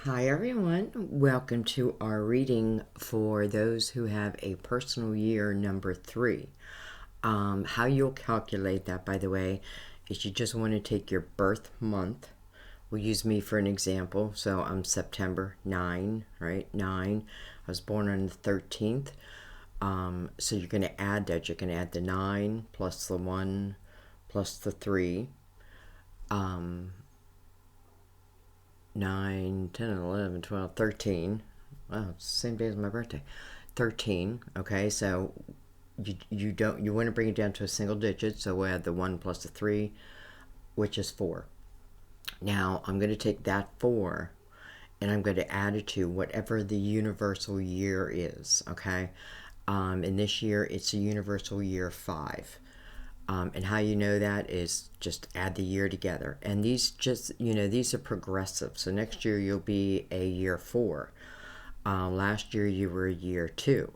Hi everyone, welcome to our reading for those who have a personal year number 3. How you'll calculate that, by the way, is you just want to take your birth month. We'll use me for an example. So I'm September 9, right? 9. I was born on the 13th. So you're going to add that. You're going to add the 9 plus the 1 plus the 3. 9, 10, 11, 12, 13. Wow, it's the same day as my birthday. 13. Okay, so you want to bring it down to a single digit, so we'll add the 1 plus the 3, which is 4. Now I'm going to take that 4 and I'm going to add it to whatever the universal year is. Okay, and this year it's a universal year 5. And how you know that is just add the year together. And these just, these are progressive. So next year you'll be a year 4. Last year you were a year 2.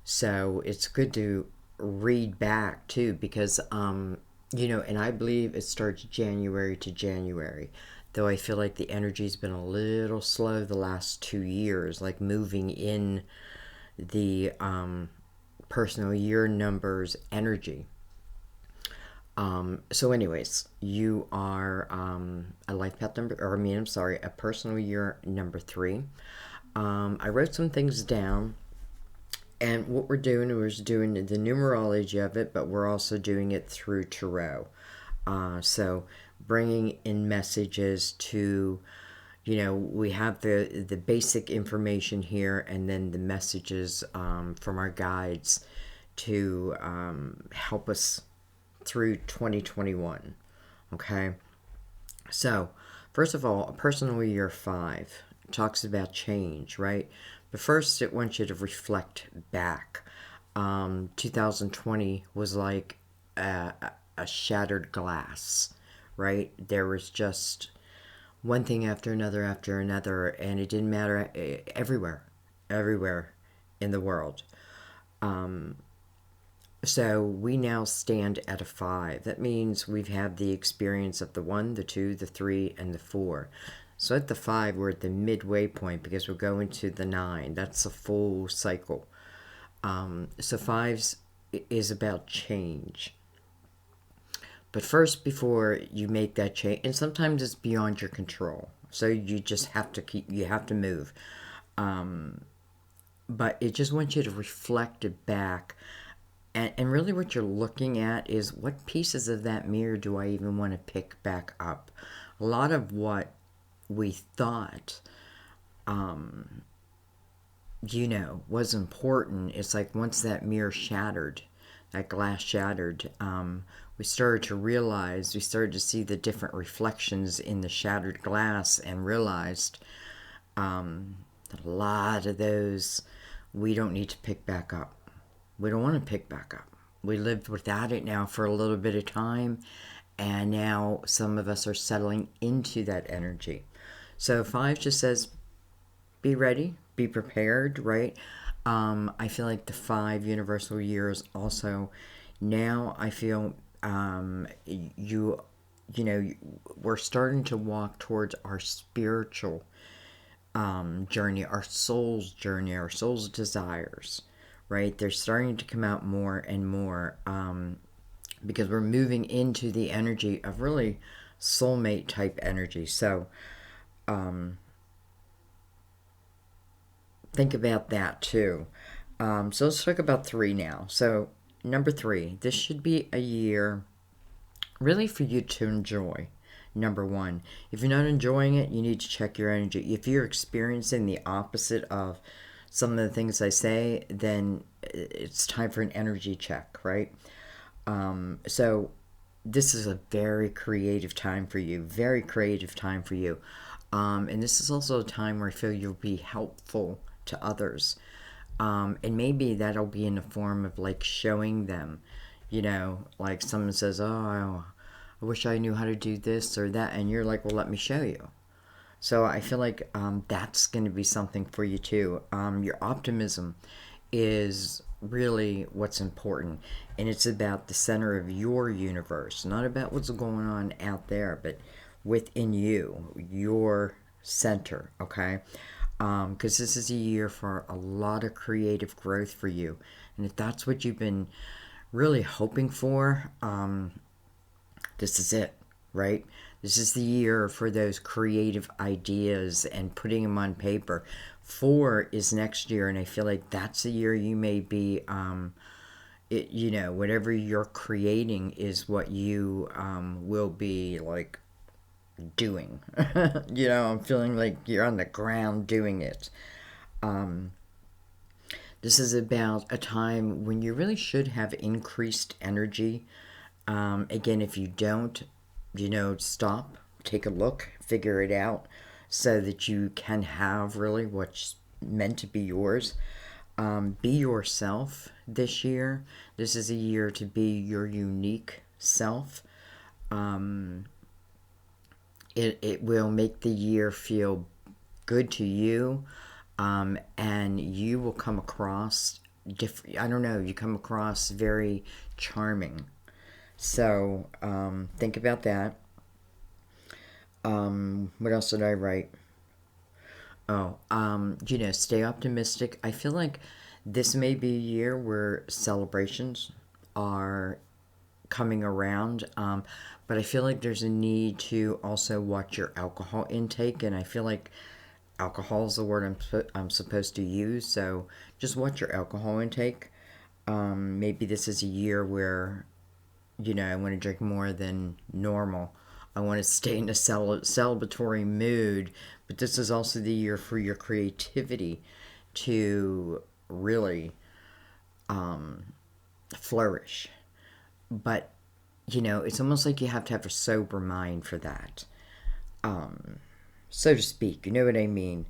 So it's good to read back too because, and I believe it starts January to January. Though I feel like the energy's been a little slow the last 2 years, like moving in the personal year numbers energy. So anyways, you are a life path number, or a personal year number 3. I wrote some things down, and what we're doing is doing the numerology of it, but we're also doing it through tarot. So bringing in messages to, we have the basic information here, and then the messages from our guides to help us through 2021. Okay, so first of all, a personal year 5 talks about change, right? But first it wants you to reflect back. 2020 was like a shattered glass, right? There was just one thing after another, and it didn't matter, everywhere in the world. So we now stand at a 5. That means we've had the experience of the 1, the 2, the 3, and the 4. So at the 5, we're at the midway point because we're going to the 9. That's a full cycle. So 5 is about change. But first, before you make that change, and sometimes it's beyond your control, so you just have to move. But it just wants you to reflect it back. And really what you're looking at is what pieces of that mirror do I even want to pick back up? A lot of what we thought, was important. It's like once that mirror shattered, that glass shattered, we started to see the different reflections in the shattered glass and realized that a lot of those we don't need to pick back up. We don't want to pick back up. We lived without it now for a little bit of time, and now some of us are settling into that energy. So 5 just says, be ready, be prepared, right? I feel like the 5 universal years also, now I feel we're starting to walk towards our spiritual journey, our soul's desires, right? They're starting to come out more and more because we're moving into the energy of really soulmate type energy. So think about that too. So let's talk about 3 now. So number 3, this should be a year really for you to enjoy. Number 1, if you're not enjoying it, you need to check your energy. If you're experiencing the opposite of some of the things I say, then it's time for an energy check, right? So this is a very creative time for you, and this is also a time where I feel you'll be helpful to others, and maybe that'll be in the form of like showing them, like someone says, oh, I wish I knew how to do this or that, and you're like, well, let me show you. So I feel like that's going to be something for you too. Your optimism is really what's important, and it's about the center of your universe, not about what's going on out there, but within you, your center, okay? Because this is a year for a lot of creative growth for you. And if that's what you've been really hoping for, this is it, right? This is the year for those creative ideas and putting them on paper. 4 is next year, and I feel like that's the year you may be, whatever you're creating is what you will be like doing. I'm feeling like you're on the ground doing it. This is about a time when you really should have increased energy. Again, if you don't, stop, take a look, figure it out so that you can have really what's meant to be yours. Be yourself this year. This is a year to be your unique self. It will make the year feel good to you, and you will come across different. I don't know. You come across very charming. So think about that. What else did I write? Oh, stay optimistic. I feel like this may be a year where celebrations are coming around, but I feel like there's a need to also watch your alcohol intake, and I feel like alcohol is the word I'm supposed to use, so just watch your alcohol intake. Maybe this is a year where, I want to drink more than normal. I want to stay in a celebratory mood, but this is also the year for your creativity to really flourish. But, it's almost like you have to have a sober mind for that, so to speak. You know what I mean?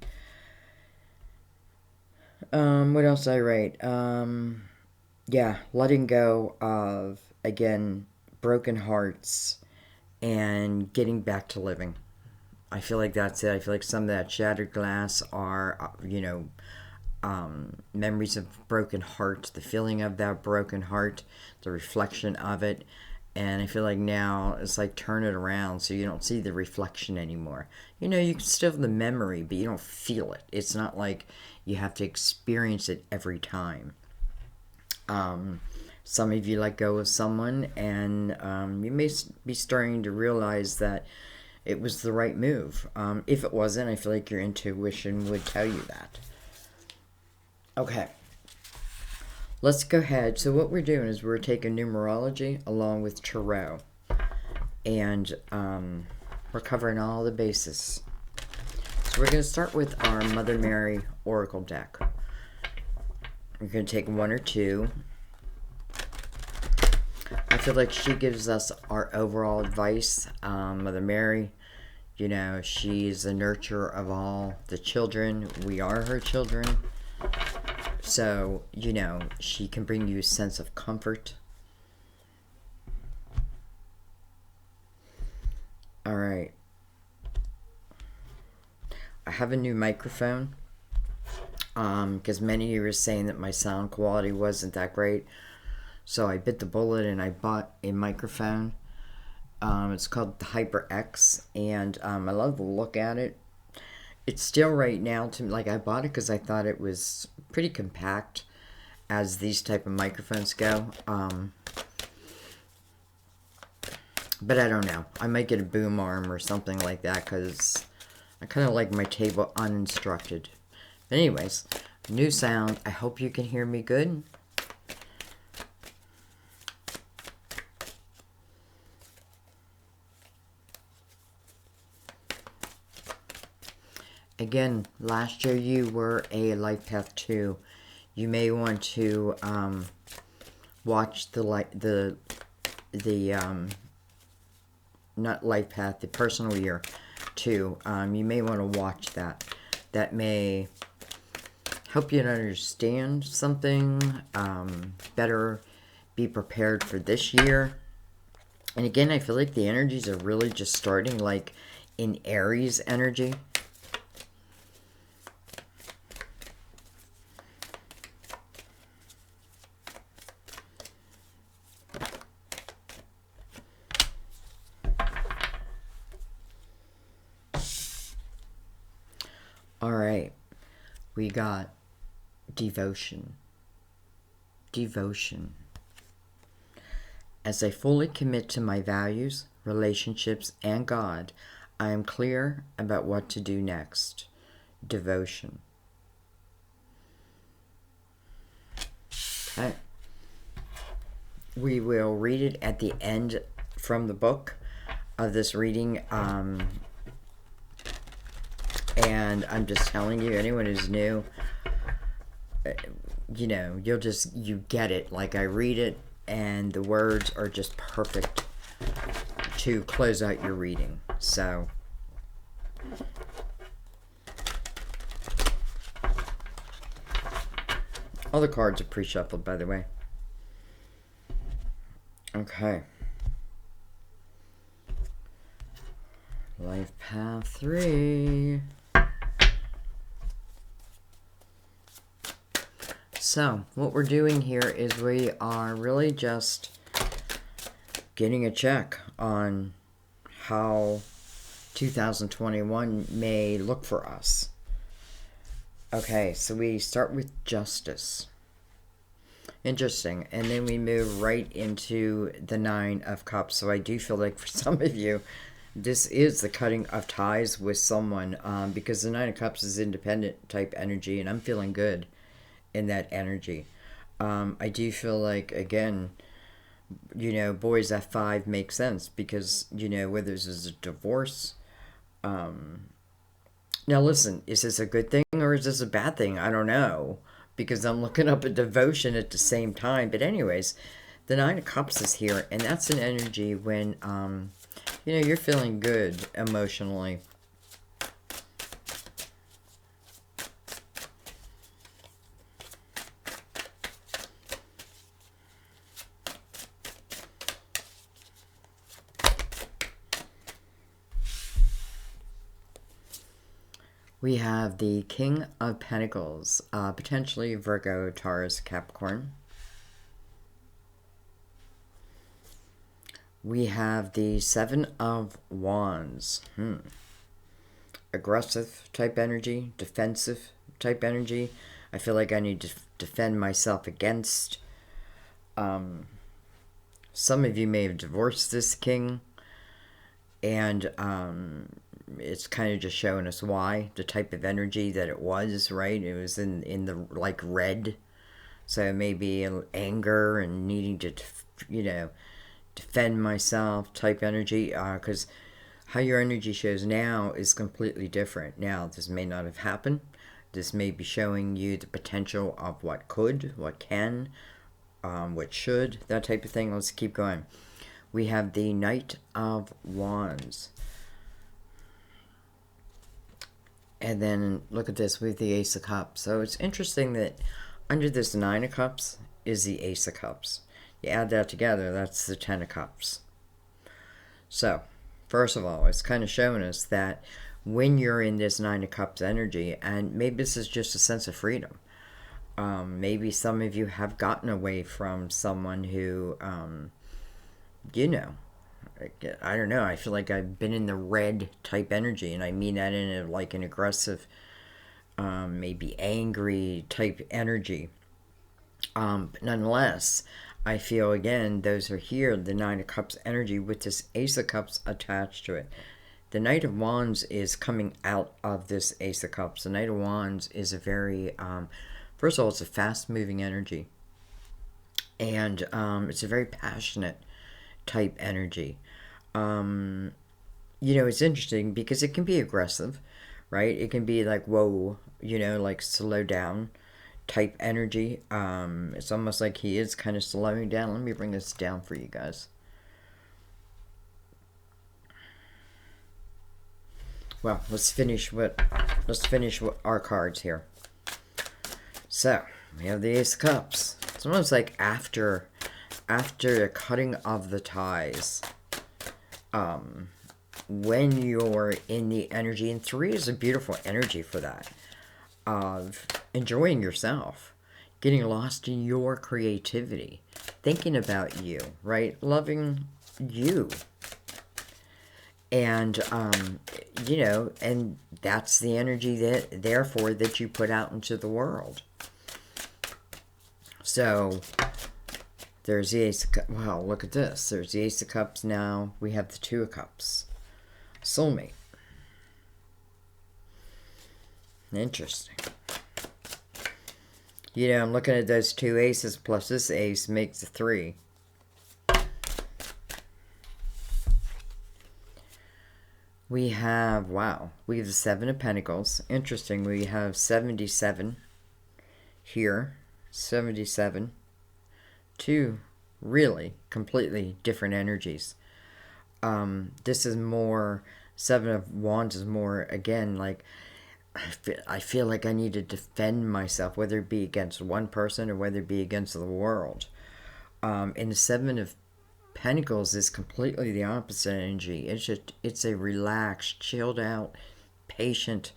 What else I write? Yeah, letting go of, again, broken hearts and getting back to living. I feel like that's it. I feel like some of that shattered glass are, memories of broken heart, the feeling of that broken heart, the reflection of it. And I feel like now it's like turn it around so you don't see the reflection anymore. You can still have the memory, but you don't feel it. It's not like you have to experience it every time. Some of you let go of someone, and you may be starting to realize that it was the right move. If it wasn't, I feel like your intuition would tell you that. Okay. Let's go ahead. So what we're doing is we're taking numerology along with tarot. And we're covering all the bases. So we're going to start with our Mother Mary Oracle deck. We're going to take 1 or 2. I feel like she gives us our overall advice. Mother Mary, she's the nurturer of all the children. We are her children. So, she can bring you a sense of comfort. All right. I have a new microphone. Because many of you were saying that my sound quality wasn't that great. So I bit the bullet and I bought a microphone. It's called the HyperX, and I love the look at it. It's still right now to like I bought it because I thought it was pretty compact as these type of microphones go. But I don't know. I might get a boom arm or something like that because I kind of like my table uninstructed. But anyways, new sound. I hope you can hear me good. Again, last year you were a Life Path 2. You may want to watch the not Life Path, the Personal Year 2. You may want to watch that. That may help you to understand something better, be prepared for this year. And again, I feel like the energies are really just starting like in Aries energy. All right. We got devotion. Devotion. As I fully commit to my values, relationships, and God, I am clear about what to do next. Devotion. Okay. We will read it at the end from the book of this reading. And I'm just telling you, anyone who's new, you know, you get it. Like, I read it, and the words are just perfect to close out your reading. So, all the cards are pre-shuffled, by the way. Okay. Life Path 3. So, what we're doing here is we are really just getting a check on how 2021 may look for us. Okay, so we start with justice. Interesting. And then we move right into the Nine of Cups. So I do feel like for some of you, this is the cutting of ties with someone, because the Nine of Cups is independent type energy, and I'm feeling good in that energy. I do feel like, again, you know, boys at 5 makes sense because, you know, whether this is a divorce. Now listen, is this a good thing or is this a bad thing? I don't know, because I'm looking up a devotion at the same time. But anyways, the Nine of Cups is here, and that's an energy when, you know, you're feeling good emotionally. We have the King of Pentacles, potentially Virgo, Taurus, Capricorn. We have the Seven of Wands. Aggressive type energy, defensive type energy. I feel like I need to defend myself against. Some of you may have divorced this king, and it's kind of just showing us why, the type of energy that it was, right? It was in the, like, red. So maybe anger and needing to, you know, defend myself type energy, because how your energy shows now is completely different. Now, this may not have happened. This may be showing you the potential of what could, what can, what should, that type of thing. Let's keep going. We have the Knight of Wands. And then look at this with the Ace of Cups. So it's interesting that under this Nine of Cups is the Ace of Cups. You add that together, that's the Ten of Cups. So, first of all, it's kind of showing us that when you're in this Nine of Cups energy, and maybe this is just a sense of freedom. Maybe some of you have gotten away from someone who, you know, I don't know, I feel like I've been in the red type energy, and I mean that in a, like, an aggressive, maybe angry type energy. But nonetheless, I feel, again, those are here, the Nine of Cups energy with this Ace of Cups attached to it. The Knight of Wands is coming out of this Ace of Cups. The Knight of Wands is a very, first of all, it's a fast-moving energy. And it's a very passionate type energy. You know, it's interesting because it can be aggressive, right? It can be like, whoa, you know, like slow down type energy. It's almost like he is kind of slowing down. Let me bring this down for you guys. Well, let's finish with our cards here. So we have the Ace of Cups. It's almost like after the cutting of the ties, when you're in the energy, and 3 is a beautiful energy for that, of enjoying yourself, getting lost in your creativity, thinking about you, right? Loving you. And, you know, and that's the energy that, therefore, that you put out into the world. So, there's the Ace of Cups. Wow, look at this. There's the Ace of Cups now. We have the Two of Cups. Soulmate. Interesting. You know, I'm looking at those two aces plus this ace makes a 3. We have, wow, we have the 7 of Pentacles. Interesting, we have 77 here. 77. Two really completely different energies. This is more, 7 of Wands is more, again, like, I feel like I need to defend myself, whether it be against one person or whether it be against the world. And the 7 of Pentacles is completely the opposite energy. It's a relaxed, chilled out, patient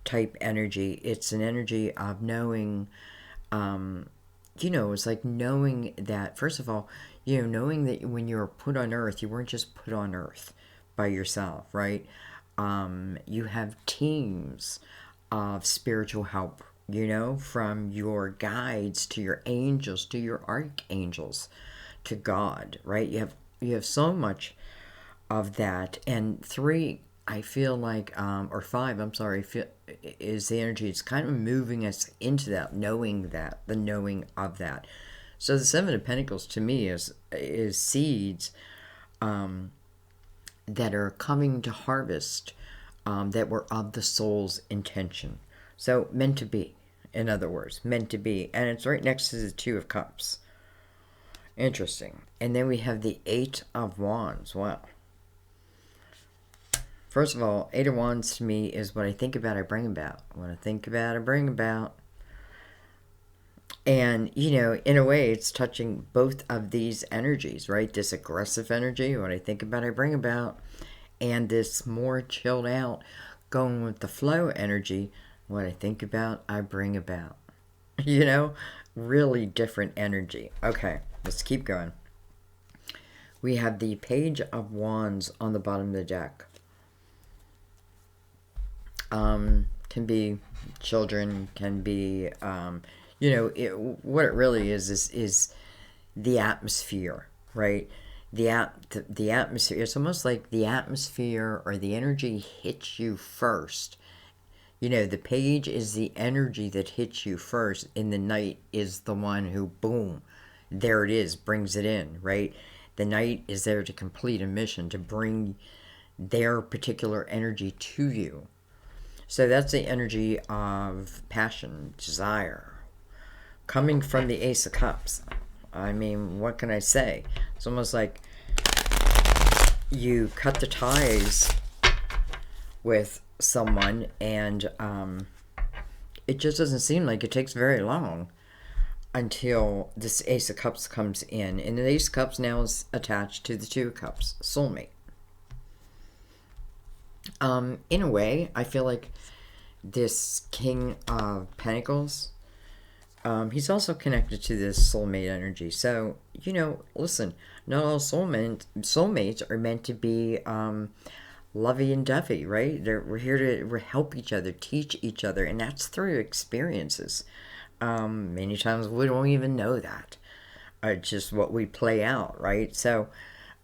type energy. It's an energy of knowing, you know, it's like knowing that, first of all, you know, knowing that when you were put on earth, you weren't just put on earth by yourself, right? You have teams of spiritual help, you know, from your guides to your angels to your archangels to God, right? You have so much of that. And 3, I feel like, or 5, I'm sorry, is the energy. It's kind of moving us into that, knowing that, the knowing of that. So the 7 of Pentacles to me is seeds that are coming to harvest, that were of the soul's intention. So meant to be, in other words, meant to be. And it's right next to the 2 of Cups. Interesting. And then we have the 8 of Wands. Wow. First of all, 8 of Wands to me is what I think about, I bring about. What I think about, I bring about. And, you know, in a way, it's touching both of these energies, right? This aggressive energy, what I think about, I bring about. And this more chilled out, going with the flow energy, what I think about, I bring about. You know, really different energy. Okay, let's keep going. We have the Page of Wands on the bottom of the deck. Can be children, can be, you know, what it really is the atmosphere, right? The atmosphere. It's almost like the atmosphere or the energy hits you first. You know, the page is the energy that hits you first, and the knight is the one who, boom, there it is, brings it in, right? The knight is there to complete a mission, to bring their particular energy to you. So that's the energy of passion, desire, coming from the Ace of Cups. I mean, what can I say? It's almost like you cut the ties with someone, and it just doesn't seem like it takes very long until this Ace of Cups comes in. And the Ace of Cups now is attached to the 2 of Cups, soulmate. In a way, I feel like this King of Pentacles, he's also connected to this soulmate energy. So, you know, listen, not all soulmates are meant to be lovey and dovey, right? We're here to help each other, teach each other, and that's through experiences. Many times we don't even know that. It's just what we play out, right? So,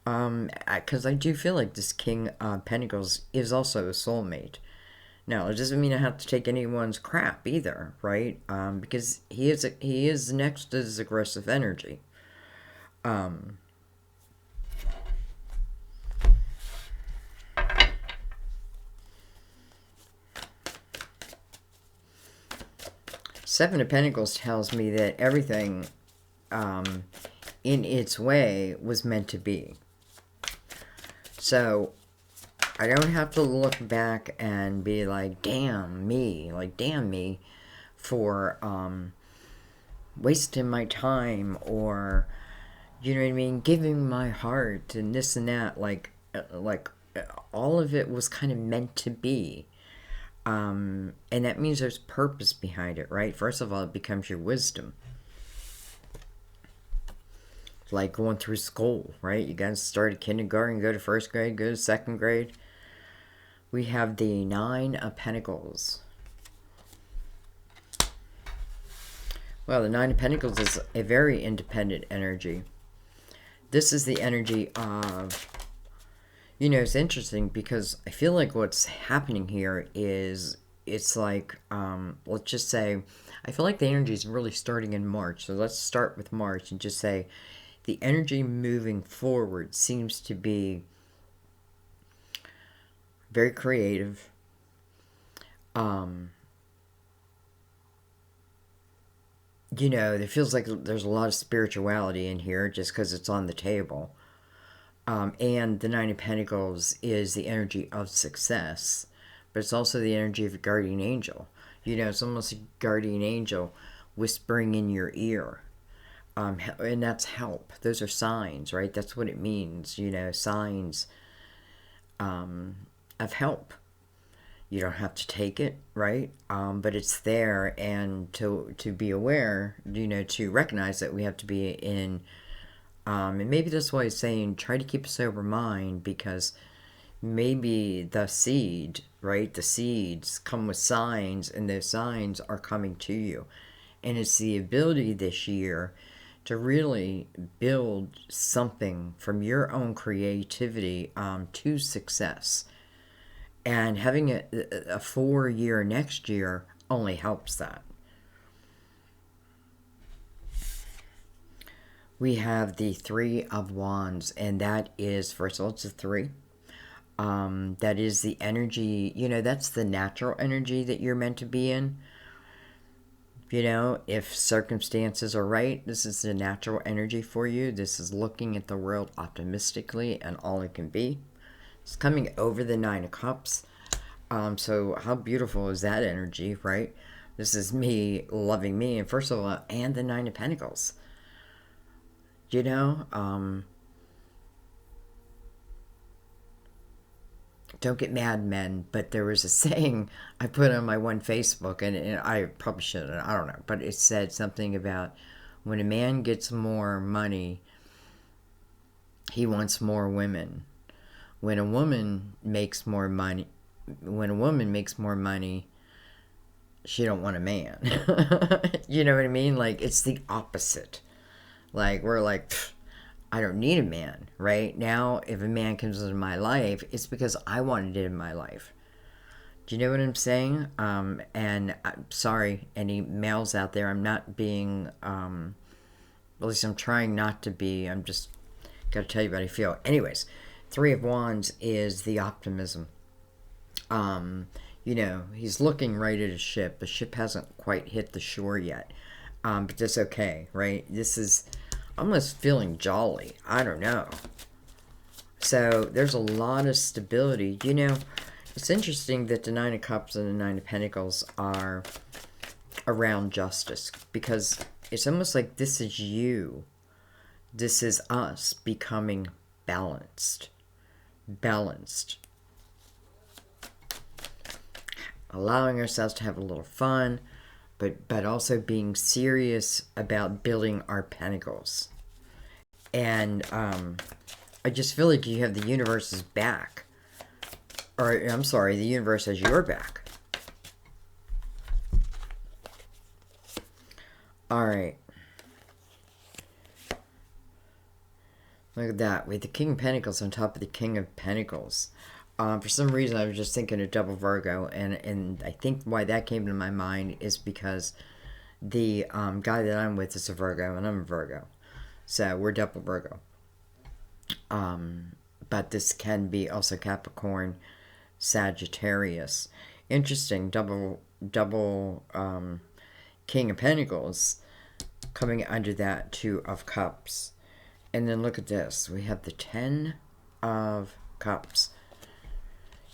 because I do feel like this King of Pentacles is also a soulmate. Now, it doesn't mean I have to take anyone's crap either, right? Because he is next to this aggressive energy. Seven of Pentacles tells me that everything in its way was meant to be. So I don't have to look back and be like, damn me, for wasting my time, or, you know what I mean, giving my heart and this and that. Like all of it was kind of meant to be. And that means there's purpose behind it, right? First of all, it becomes your wisdom. Like going through school, right? You got to start at kindergarten, go to first grade, go to second grade. We have the Nine of Pentacles. Well, the Nine of Pentacles is a very independent energy. This is the energy of, you know, it's interesting because I feel like what's happening here is, it's like, let's just say, I feel like the energy is really starting in March. So let's start with March and just say the energy moving forward seems to be very creative. You know, it feels like there's a lot of spirituality in here just because it's on the table. And the Nine of Pentacles is the energy of success, but it's also the energy of a guardian angel. You know, it's almost a guardian angel whispering in your ear. And that's help. Those are signs, right? That's what it means, you know, signs of help. You don't have to take it, right? But it's there, and to be aware, you know, to recognize that we have to be in, and maybe that's why he's saying try to keep a sober mind, because maybe the seed, right? The seeds come with signs, and those signs are coming to you. And it's the ability this year to really build something from your own creativity to success. And having a 4-year next year only helps that. We have the Three of Wands, and that is, first of all, it's a 3. That is the energy, you know, that's the natural energy that you're meant to be in. You know, if circumstances are right, this is the natural energy for you. This is looking at the world optimistically and all it can be. It's coming over the Nine of Cups. So how beautiful is that energy, right? This is me loving me. And first of all, and the Nine of Pentacles. You know, don't get mad, men, but there was a saying I put on my one Facebook, and I probably shouldn't, I don't know, but it said something about when a man gets more money, he wants more women. When a woman makes more money, she don't want a man. You know what I mean? Like, it's the opposite. Like, we're like, I don't need a man, right? Now, if a man comes into my life, it's because I wanted it in my life. Do you know what I'm saying? And I'm sorry, any males out there, I'm not being, at least I'm trying not to be, I'm just, gotta tell you what I feel. Anyways, Three of Wands is the optimism. You know, he's looking right at a ship. The ship hasn't quite hit the shore yet. But that's okay, right? This is almost feeling jolly. I don't know. So there's a lot of stability. You know, it's interesting that the Nine of Cups and the Nine of Pentacles are around justice, because it's almost like this is you. This is us becoming balanced. Allowing ourselves to have a little fun, but also being serious about building our pentacles. And I just feel like you have the universe's back. Or, I'm sorry, the universe has your back. Alright. Look at that. We have the King of Pentacles on top of the King of Pentacles. For some reason, I was just thinking of double Virgo, and I think why that came to my mind is because the guy that I'm with is a Virgo, and I'm a Virgo. So, we're double Virgo. But this can be also Capricorn, Sagittarius. Interesting, double King of Pentacles coming under that Two of Cups. And then look at this. We have the 10 of Cups.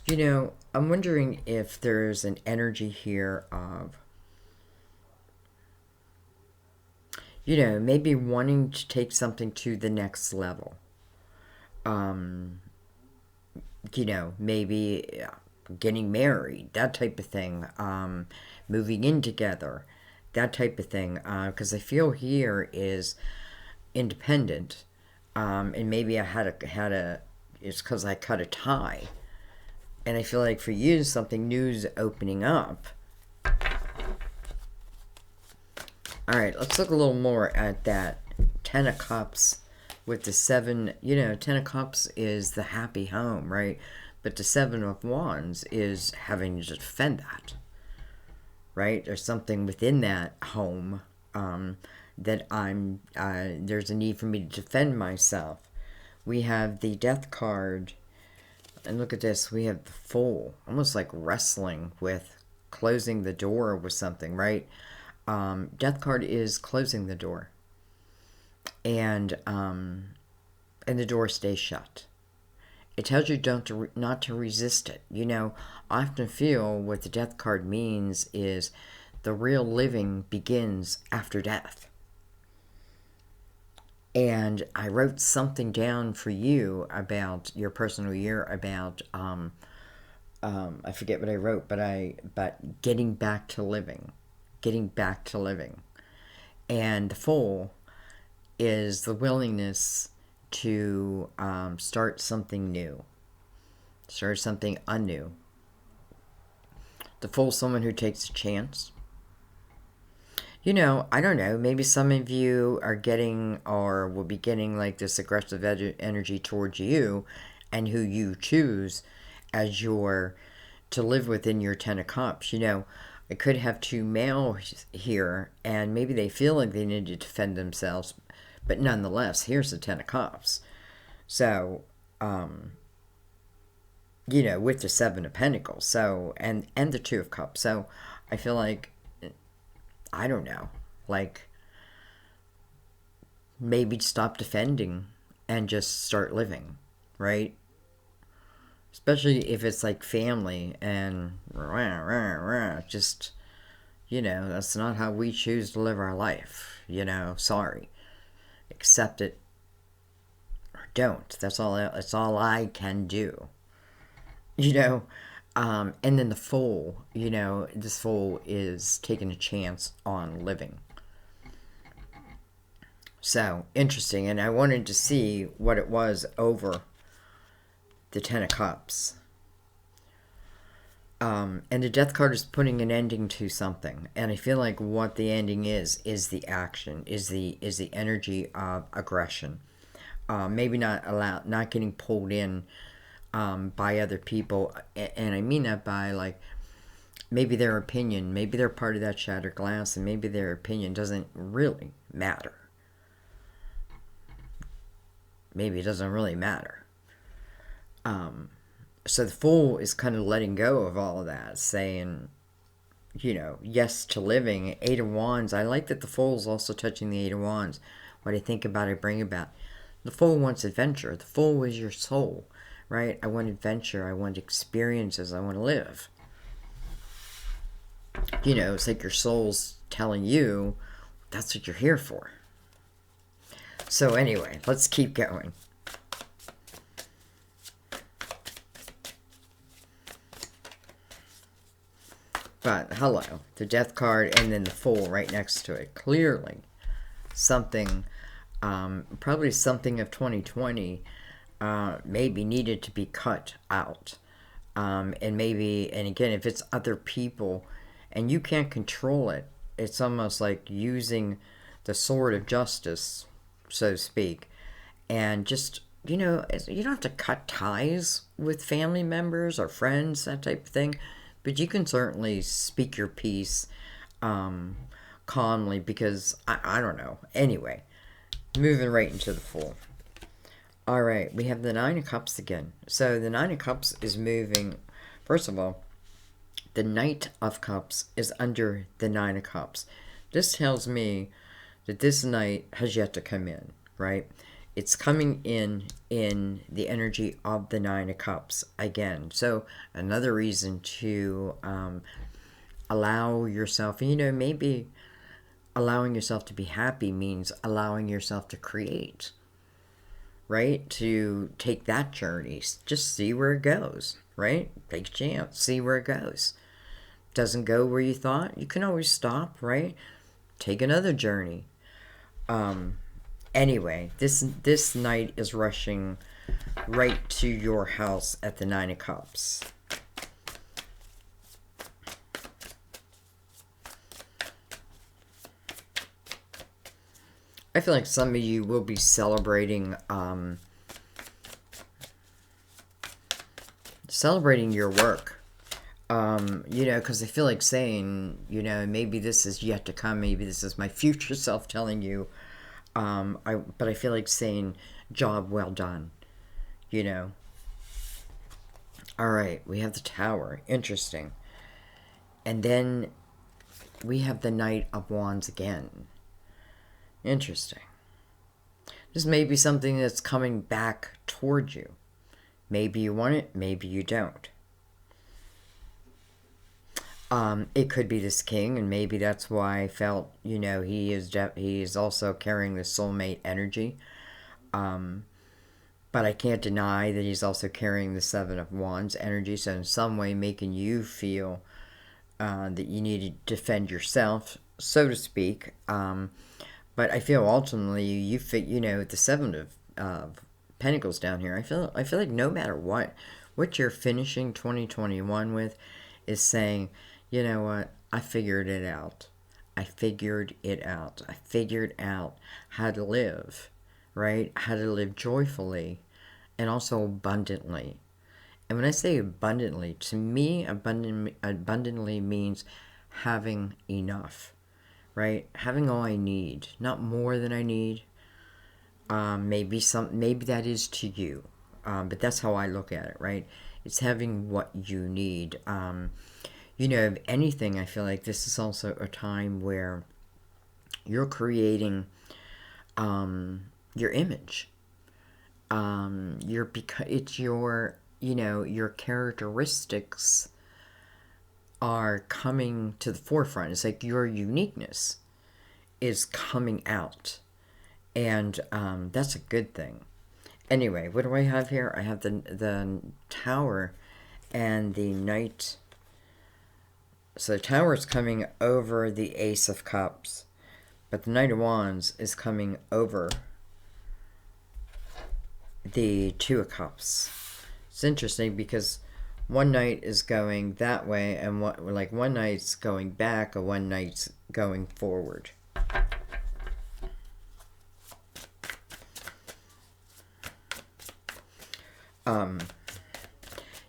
You know, I'm wondering if there's an energy here of, you know, maybe wanting to take something to the next level. You know, maybe getting married, that type of thing. Moving in together, that type of thing. Because I feel here is independent. And maybe I had a it's because I cut a tie. And I feel like for you, something new is opening up. All right, let's look a little more at that Ten of Cups with the 7. You know, Ten of Cups is the happy home, right? But the 7 of Wands is having to defend that, right? There's something within that home that there's a need for me to defend myself. We have the Death card, and look at this. We have the Fool, almost like wrestling with closing the door with something, right? Death card is closing the door, and the door stays shut. It tells you not to resist it. You know, I often feel what the Death card means is the real living begins after death. And I wrote something down for you about your personal year, about I forget what I wrote, but getting back to living. Getting back to living. And the Fool is the willingness to start something new. Start something anew. The Fool is someone who takes a chance. You know, I don't know, maybe some of you are getting or will be getting like this aggressive energy towards you and who you choose as your to live within your Ten of Cups. You know, I could have 2 males here, and maybe they feel like they need to defend themselves, but nonetheless, here's the Ten of Cups. So, you know, with the 7 of Pentacles, so, and the 2 of Cups. So, I feel like, I don't know, like, maybe stop defending and just start living, right? Especially if it's like family and just, you know, that's not how we choose to live our life, you know, sorry. Accept it or don't. That's all I can do, you know. And then the Fool, you know, this Fool is taking a chance on living. So, interesting. And I wanted to see what it was over the Ten of Cups. And the Death card is putting an ending to something. And I feel like what the ending is the action, is the energy of aggression. Maybe not getting pulled in by other people, and I mean that by like maybe their opinion, maybe they're part of that shattered glass, and maybe their opinion doesn't really matter. Maybe it doesn't really matter. So the Fool is kind of letting go of all of that, saying, you know, yes to living. 8 of Wands. I like that the Fool is also touching the 8 of Wands. What I think about, I bring about. The Fool wants adventure. The Fool is your soul. Right? I want adventure. I want experiences. I want to live. You know, it's like your soul's telling you that's what you're here for. So anyway, let's keep going. But hello, the Death card and then the Fool right next to it. Clearly, something, probably something of 2020 maybe needed to be cut out. And maybe, and again, if it's other people and you can't control it, it's almost like using the sword of justice, so to speak, and just, you know, you don't have to cut ties with family members or friends, that type of thing, but you can certainly speak your piece calmly, because I don't know. Anyway, moving right into the Fool. All right, we have the 9 of Cups again. So the 9 of Cups is moving. First of all, the Knight of Cups is under the 9 of Cups. This tells me that this Knight has yet to come in, right? It's coming in the energy of the 9 of Cups again. So another reason to allow yourself, you know, maybe allowing yourself to be happy means allowing yourself to create, right? To take that journey. Just see where it goes, right? Take a chance. See where it goes. Doesn't go where you thought, you can always stop, right? Take another journey. Anyway, this Knight is rushing right to your house at the 9 of Cups. I feel like some of you will be celebrating, celebrating your work. You know, because I feel like saying, you know, maybe this is yet to come. Maybe this is my future self telling you. But I feel like saying, job well done. You know. All right, we have the Tower. Interesting. And then we have the Knight of Wands again. Interesting. This may be something that's coming back towards you. Maybe you want it, maybe you don't. It could be this king, and maybe that's why I felt, you know, he is also carrying the soulmate energy. But I can't deny that he's also carrying the Seven of Wands energy, so in some way making you feel that you need to defend yourself, so to speak. But I feel ultimately you know, the Seven of Pentacles down here. I feel like no matter what you're finishing 2021 with, is saying, you know what, I figured it out. I figured it out. I figured out how to live, right? How to live joyfully and also abundantly. And when I say abundantly, to me, abundantly means having enough, right? Having all I need, not more than I need. Maybe that is to you, but that's how I look at it, right? It's having what you need. You know, if anything, I feel like this is also a time where you're creating your image. It's your, you know, your characteristics are coming to the forefront. It's like your uniqueness is coming out, and that's a good thing. Anyway, what do I have here? I have the Tower and the Knight. So the Tower is coming over the Ace of Cups, but the Knight of Wands is coming over the Two of Cups. It's interesting because one knight is going that way, and one knight's going back, and one knight's going forward.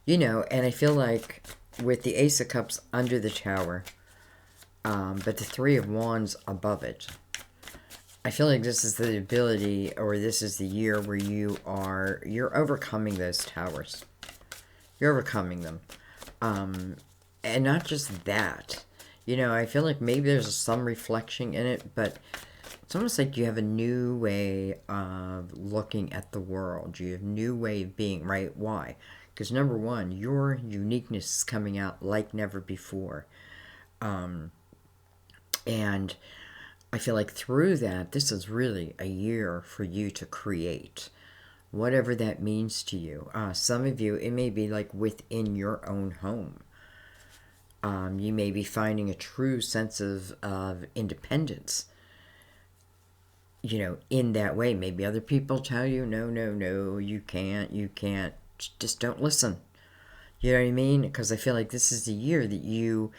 You know, and I feel like with the Ace of Cups under the Tower, but the Three of Wands above it, I feel like this is the ability, or this is the year where you're overcoming those towers. You're overcoming them. And not just that. You know, I feel like maybe there's some reflection in it, but it's almost like you have a new way of looking at the world. You have a new way of being, right? Why? Because number one, your uniqueness is coming out like never before. And I feel like through that, this is really a year for you to create. Whatever that means to you. Some of you, it may be like within your own home. You may be finding a true sense of independence, you know, in that way. Maybe other people tell you, no, you can't, just don't listen. You know what I mean? Because I feel like this is the year that you,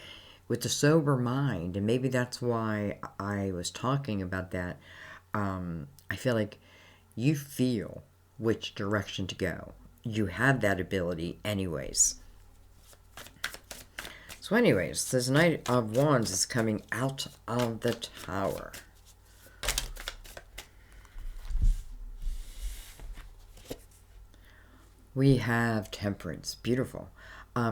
with the sober mind, and maybe that's why I was talking about that, I feel like you feel which direction to go. You have that ability anyways. So anyways, this Knight of Wands is coming out of the Tower. We have Temperance. Beautiful.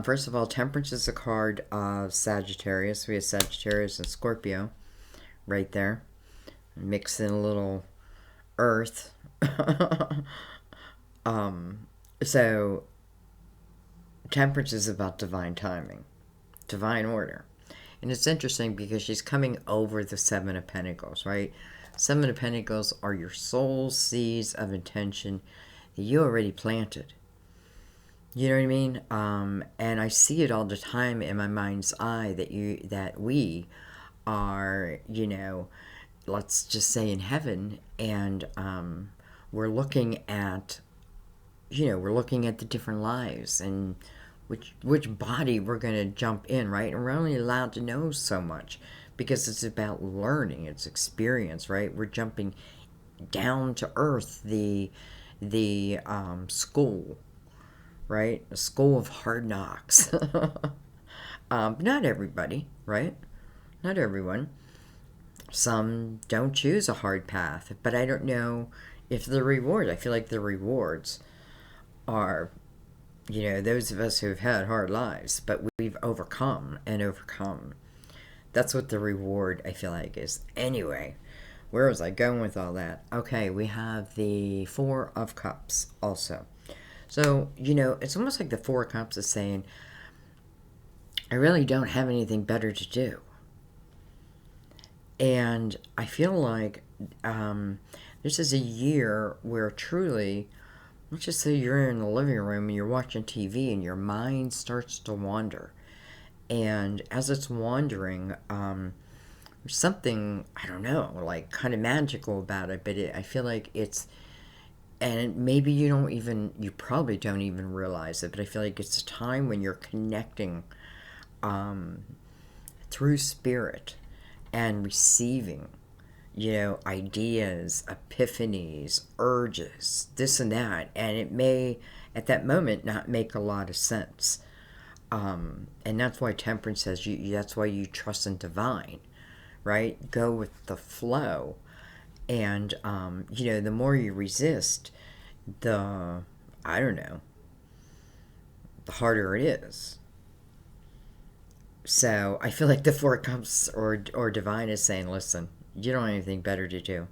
First of all, Temperance is a card of Sagittarius. We have Sagittarius and Scorpio right there. Mix in a little Earth. So Temperance is about divine timing, divine order. And it's interesting because she's coming over the Seven of Pentacles, right? Seven of Pentacles are your soul seeds of intention that you already planted. You know what I mean? And I see it all the time in my mind's eye that we are, you know, let's just say in heaven, and we're looking at, you know, we're looking at the different lives and which body we're going to jump in, right? And we're only allowed to know so much because it's about learning, it's experience, right? We're jumping down to earth, the school, right? A school of hard knocks. Not everybody, right? Not everyone. Some don't choose a hard path, but I don't know if the reward, I feel like the rewards are, those of us who've had hard lives, but we've overcome and overcome. That's what the reward, I feel like, is. Anyway, where was I going with all that? Okay, we have the Four of Cups also. So, it's almost like the Four of Cups is saying, I really don't have anything better to do. And I feel like this is a year where truly, let's just say you're in the living room and you're watching TV and your mind starts to wander. And as it's wandering, there's something, I don't know, like kind of magical about it, but I feel like it's, and maybe you probably don't even realize it, but I feel like it's a time when you're connecting through spirit and receiving, ideas, epiphanies, urges, this and that. And it may, at that moment, not make a lot of sense. And that's why Temperance says, that's why you trust in divine, right? Go with the flow. And, the more you resist, the harder it is. So I feel like the Four Cups or divine is saying, listen, you don't have anything better to do.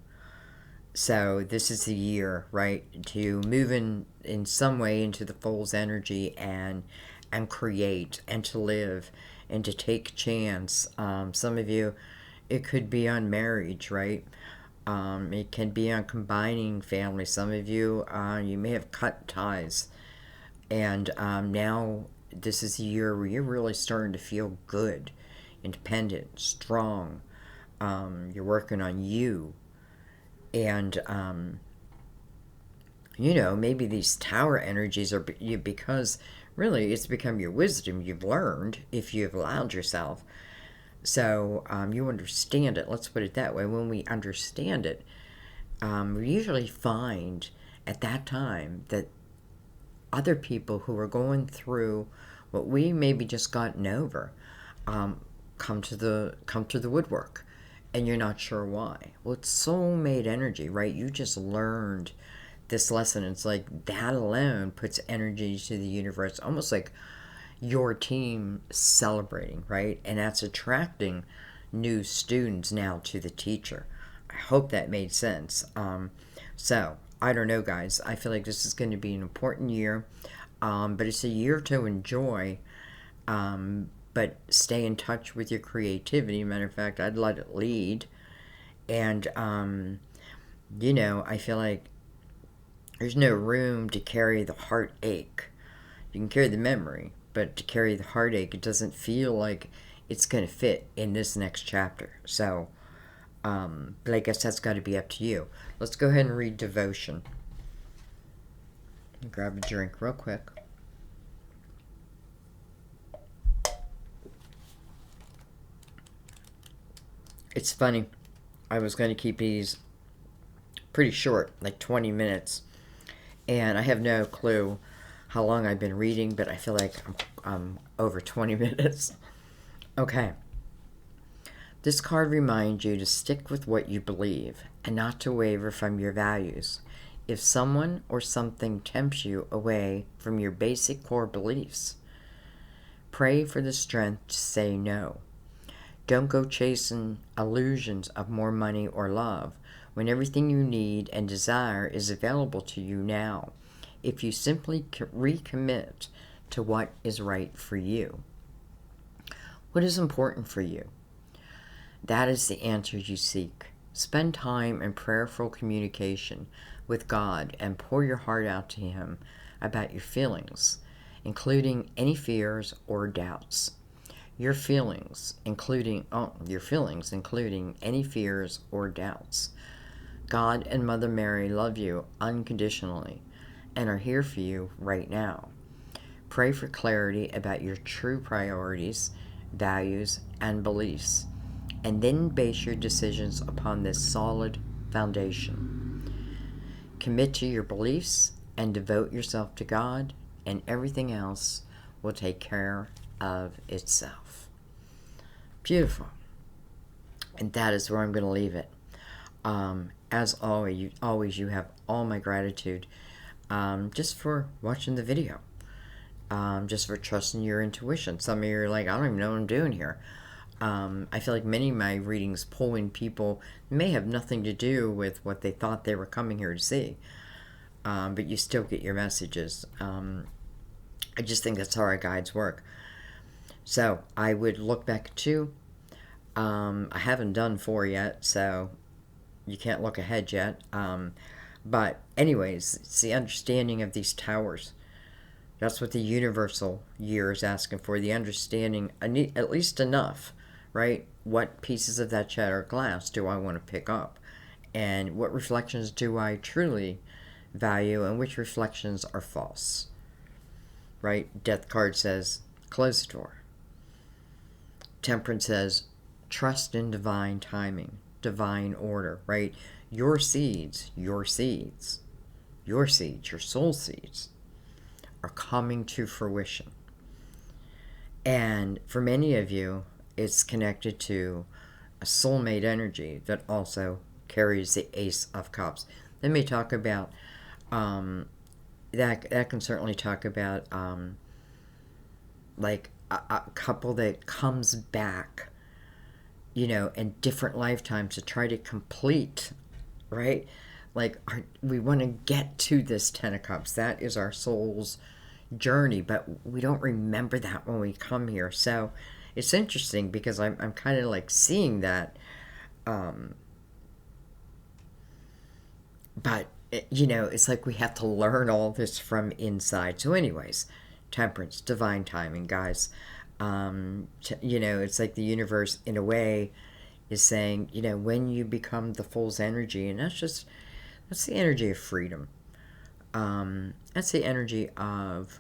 So this is the year, right, to move in some way into the fool's energy and create and to live and to take chance. Some of you, it could be on marriage, right? It can be on combining families. Some of you, you may have cut ties. And now this is the year where you're really starting to feel good, independent, strong. You're working on you. And, maybe these tower energies are because really it's become your wisdom you've learned if you've allowed yourself. So you understand it. Let's put it that way. When we understand it, we usually find at that time that other people who are going through what we maybe just gotten over come to the woodwork, and you're not sure why. Well, it's soulmate energy, right? You just learned this lesson. It's like that alone puts energy to the universe, almost like your team celebrating, right? And that's attracting new students now to the teacher. I hope that made sense. So I don't know, guys. I feel like this is going to be an important year, but it's a year to enjoy. But stay in touch with your creativity. Matter of fact, I'd let it lead. And I feel like there's no room to carry the heartache. You can carry the memory, but to carry the heartache, it doesn't feel like it's going to fit in this next chapter. So, but I guess that's got to be up to you. Let's go ahead and read devotion. Grab a drink real quick. It's funny. I was going to keep these pretty short, like 20 minutes. And I have no clue how long I've been reading, but I feel like I'm over 20 minutes. Okay. This card reminds you to stick with what you believe and not to waver from your values. If someone or something tempts you away from your basic core beliefs, pray for the strength to say no. Don't go chasing illusions of more money or love when everything you need and desire is available to you now, if you simply recommit to what is right for you. What is important for you? That is the answer you seek. Spend time in prayerful communication with God and pour your heart out to Him about your feelings, including any fears or doubts. Your feelings, including any fears or doubts. God and Mother Mary love you unconditionally and are here for you right now. Pray for clarity about your true priorities, values, and beliefs, and then base your decisions upon this solid foundation. Commit to your beliefs and devote yourself to God, and everything else will take care of itself. Beautiful. And that is where I'm going to leave it. As always, you have all my gratitude, just for watching the video, just for trusting your intuition. Some of you are like, I don't even know what I'm doing here. I feel like many of my readings pull in people may have nothing to do with what they thought they were coming here to see, but you still get your messages. I just think that's how our guides work. So I would look back at 2. I haven't done 4 yet, so you can't look ahead yet. But anyways, it's the understanding of these towers. That's what the universal year is asking for, the understanding, at least enough, right? What pieces of that shattered glass do I want to pick up? And what reflections do I truly value, and which reflections are false? Right? Death card says, close the door. Temperance says, trust in divine timing, divine order, right? Your seeds, your soul seeds are coming to fruition. And for many of you, it's connected to a soulmate energy that also carries the Ace of Cups. They may talk about, that can certainly talk about, like a couple that comes back, in different lifetimes to try to complete, right? Like, we want to get to this 10 of Cups. That is our soul's journey, but we don't remember that when we come here. So it's interesting because I'm kind of like seeing that, but it's like we have to learn all this from inside. So anyways, Temperance, divine timing, guys. It's like the universe in a way is saying, when you become the Fool's energy, and that's the energy of freedom. That's the energy of,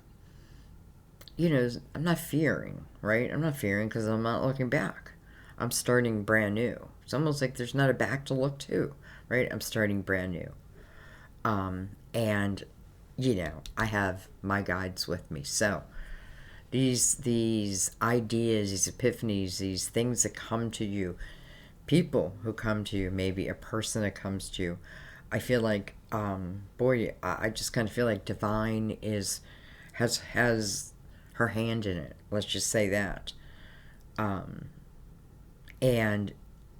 I'm not fearing, right? I'm not fearing because I'm not looking back. I'm starting brand new. It's almost like there's not a back to look to, right? I'm starting brand new. And, I have my guides with me. So these ideas, these epiphanies, these things that come to you, people who come to you, maybe a person that comes to you, I feel like, I just kind of feel like divine has her hand in it. Let's just say that. And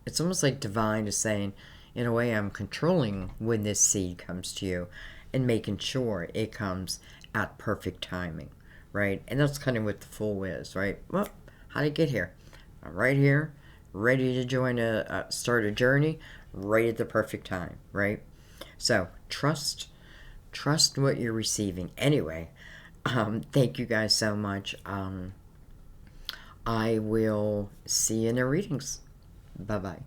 it's almost like divine is saying, in a way, I'm controlling when this seed comes to you and making sure it comes at perfect timing, right? And that's kind of what the Fool is, right? Well, how did I get here? I'm right here, ready to start a journey, right at the perfect time, right? So trust what you're receiving. Anyway, thank you guys so much. I will see you in the readings. Bye-bye.